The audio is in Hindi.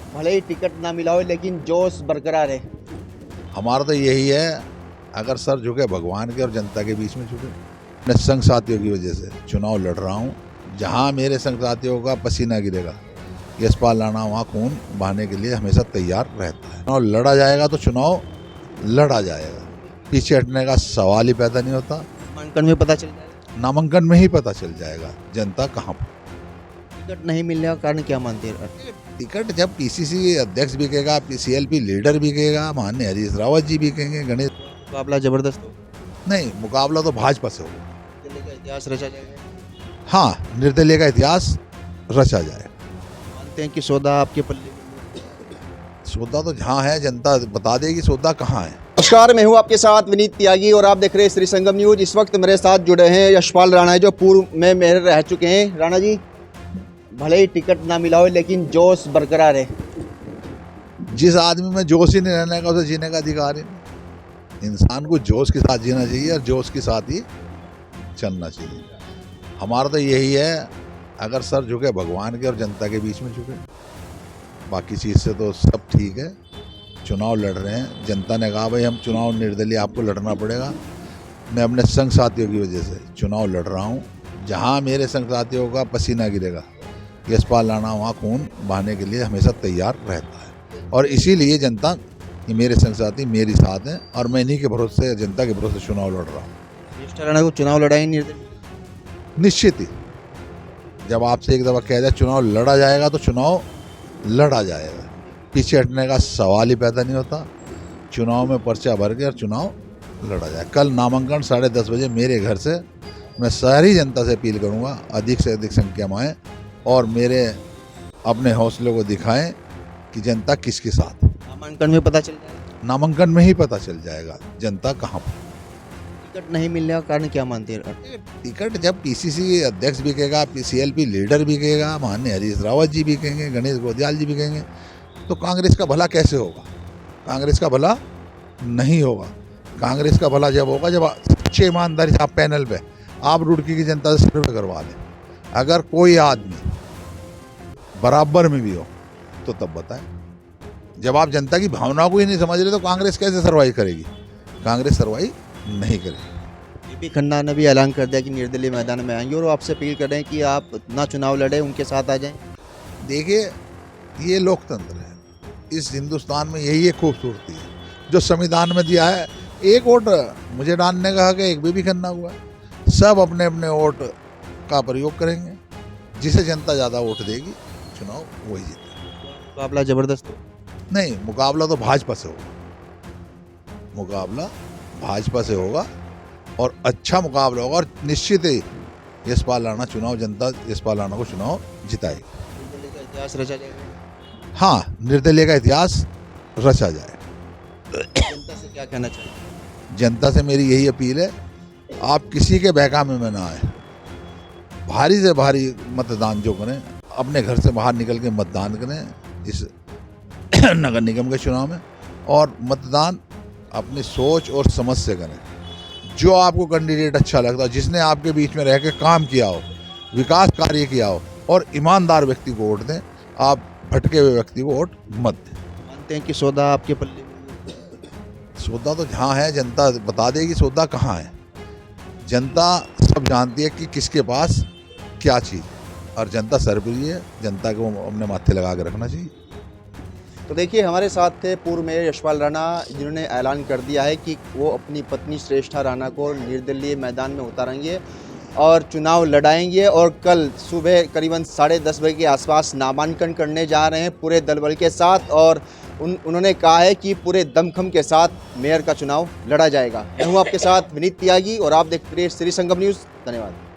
भले ही टिकट ना मिला हो लेकिन जोश बरकरार है। हमारा तो यही है, अगर सर झुके भगवान के और जनता के बीच में झुके। मैं संग साथियों की वजह से चुनाव लड़ रहा हूँ। जहाँ मेरे संग साथियों का पसीना गिरेगा, यशपाल राणा वहाँ खून बहाने के लिए हमेशा तैयार रहता है। और लड़ा जाएगा तो चुनाव लड़ा जाएगा, पीछे हटने का सवाल ही पैदा नहीं होता। नामांकन में पता चल जाएगा। नामांकन में ही पता चल जाएगा जनता कहाँ पर। टिकट नहीं मिलने का कारण क्या मानते हैं? टिकट जब पीसीसी अध्यक्ष बिकेगा, सीएलपी लीडर बिकेगा, माननीय हरीश रावत जी बिकेंगे, गणेश। मुकाबला जबरदस्त हो। नहीं, मुकाबला तो भाजपा से होगा। दिल्ली का इतिहास रचा जाएगा। हाँ, निर्दलीय का इतिहास रचा जाए। मानते हैं कि सौदा आपके पल्ले में। सौदा तो जहाँ है जनता बता देगी सौदा कहाँ है। नमस्कार, मैं हूं आपके साथ विनीत त्यागी और आप देख रहे हैं श्री संगम न्यूज। इस वक्त मेरे साथ जुड़े हैं यशपाल राणा जो पूर्व में मेयर रह चुके हैं। राणा जी, भले ही टिकट ना मिला हो लेकिन जोश बरकरार है। जिस आदमी में जोश ही नहीं रहने का, उसे जीने का अधिकार ही नहीं। इंसान को जोश के साथ जीना चाहिए और जोश के साथ ही चलना चाहिए। हमारा तो यही है, अगर सर झुके भगवान के और जनता के बीच में झुके। बाकी चीज़ से तो सब ठीक है। चुनाव लड़ रहे हैं, जनता ने कहा भाई हम चुनाव निर्दलीय आपको लड़ना पड़ेगा। मैं अपने संग साथियों की वजह से चुनाव लड़ रहा हूँ। जहाँ मेरे संग साथियों का पसीना गिरेगा, यशपाल राणा वहाँ खून बहाने के लिए हमेशा तैयार रहता है। और इसीलिए जनता कि मेरे संग साथी मेरे साथ हैं और मैं इन्हीं के भरोसे, जनता के भरोसे चुनाव लड़ रहा हूँ। यशपाल राणा को चुनाव लड़ाई निर्दलीय निश्चित ही जब आपसे एक दफ़ा कह दिया चुनाव लड़ा जाएगा तो चुनाव लड़ा जाएगा, पीछे हटने का सवाल ही पैदा नहीं होता। चुनाव में पर्चा भर के और चुनाव लड़ा जाए। कल नामांकन 10:30 बजे मेरे घर से। मैं सारी जनता से अपील करूंगा अधिक से अधिक संख्या में आएँ और मेरे अपने हौसले को दिखाएं कि जनता किसके साथ है। नामांकन में पता चल जाएगा। नामांकन में ही पता चल जाएगा जनता कहाँ पर। टिकट नहीं मिलने का कारण क्या मानते हैं? टिकट जब पीसीसी अध्यक्ष बिकेगा, सीएलपी लीडर बिकेगा, माननीय हरीश रावत जी बिकेंगे, गणेश गोदियाल जी बिकेंगे, तो कांग्रेस का भला कैसे होगा? कांग्रेस का भला नहीं होगा। कांग्रेस का भला जब होगा जब सच्चे ईमानदारी से आप पैनल पे आप रुड़की की जनता से सर्वे करवा दें। अगर कोई आदमी बराबर में भी हो तो तब बताएं। जब आप जनता की भावनाओं को ही नहीं समझ रहे तो कांग्रेस कैसे सर्वाइव करेगी? कांग्रेस सर्वाइव नहीं करेगी। बीपी खन्ना ने भी ऐलान कर दिया कि निर्दलीय मैदान में आएंगे और वो आपसे अपील कर रहे हैं कि आप ना चुनाव लड़े, उनके साथ आ जाएं। देखिए, ये लोकतंत्र है। इस हिंदुस्तान में यही एक खूबसूरती है जो संविधान में दिया है। एक वोट मुझे डालने का हक है, एक बीबी खन्ना हुआ है। सब अपने अपने वोट का प्रयोग करेंगे। जिसे जनता ज़्यादा वोट देगी चुनाव वही जीतेगा। मुकाबला जबरदस्त हो। नहीं, मुकाबला तो भाजपा से होगा। मुकाबला भाजपा से होगा और अच्छा मुकाबला होगा और निश्चित ही यशपाल राणा चुनाव, जनता यशपाल राणा को चुनाव जिताएगी। दिल्ली का इतिहास रचा जाएगा। हाँ, निर्दलीय का इतिहास रचा जाए। जनता से क्या कहना चाहिए? जनता से मेरी यही अपील है, आप किसी के बहकावे में ना आए। भारी से भारी मतदान जो करें, अपने घर से बाहर निकल के मतदान करें इस नगर निगम के चुनाव में। और मतदान अपनी सोच और समझ से करें। जो आपको कैंडिडेट अच्छा लगता है, जिसने आपके बीच में रह के काम किया हो, विकास कार्य किया हो और ईमानदार व्यक्ति को वोट दें। आप भटके हुए व्यक्ति को वोट मत दें। मानते हैं कि सौदा आपके पल्ले में। सौदा तो जहाँ है जनता बता देगी सौदा कहाँ है। जनता सब जानती है कि किसके पास क्या चीज़ है और जनता सर्वप्रिय है। जनता को अपने माथे लगा के रखना चाहिए। तो देखिए, हमारे साथ थे पूर्व मेयर यशपाल राणा, जिन्होंने ऐलान कर दिया है कि वो अपनी पत्नी श्रेष्ठा राणा को निर्दलीय मैदान में उतारेंगे और चुनाव लड़ाएंगे। और कल सुबह करीबन 10:30 बजे के आसपास नामांकन करने जा रहे हैं पूरे दल बल के साथ। और उन्होंने कहा है कि पूरे दमखम के साथ मेयर का चुनाव लड़ा जाएगा। मैं हूँ आपके साथ विनीत त्यागी और आप देख रहे हैं श्री संगम न्यूज़। धन्यवाद।